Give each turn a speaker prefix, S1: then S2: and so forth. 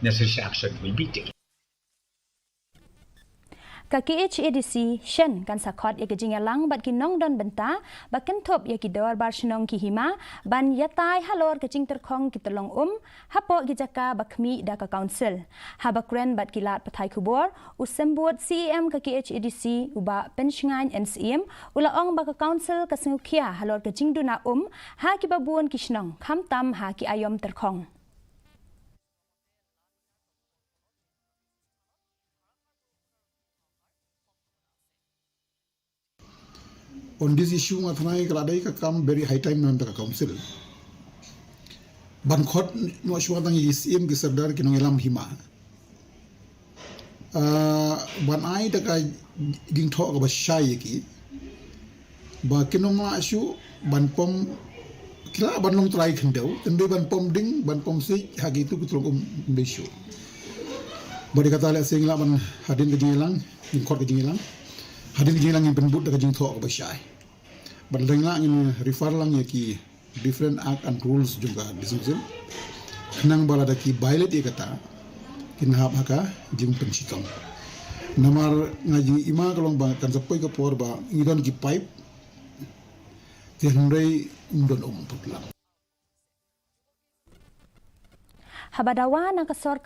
S1: necessary action will be taken.
S2: KHASI Shen kan sakot ya Jingialang bat ki Nongdon Bynta bakan top ya ki dor bar shnong ki hima ban Iatai Halor ke Jingtyrkhong ki Pynlong hapo ki jaka bakmi da ka council habakren bat ki lat pathai kubor usembut CEM ke KHASI uba penshngan NCM ula ong ba ka council ka sengukia Halor ke Jingduna ha ki babun ki shnong kham tam ha ki ayom Tyrkhong.
S3: On this issue, mathnai kaladai ka come very high time nan ka council. Ban khot no shwa tang ICM ki sardar ki nongelam hima. Ban ai ta ka Jingtyrkhong ka bashay ki. Ba kinong ma issue ban pom kila ban long try khendau, tende ban pom ding ban pom si hagi tu kutlong besho. Bari kata la singla ban hadin ke Jingialang, Jingtyrkhong ke Jingialang. Hadin Jingialang yang penbut dekat Jingtyrkhong bersai. Banding lang ini refer lang ya ki different act and rules juga disusun. Kenang bala daki violate ya kata kinahap haka jing pensikam. Namar ngaji ima kalong bang kan sapoi ke por ba idon ki pipe. Tihanray Nongdon putlang.
S2: Habadawa nakasor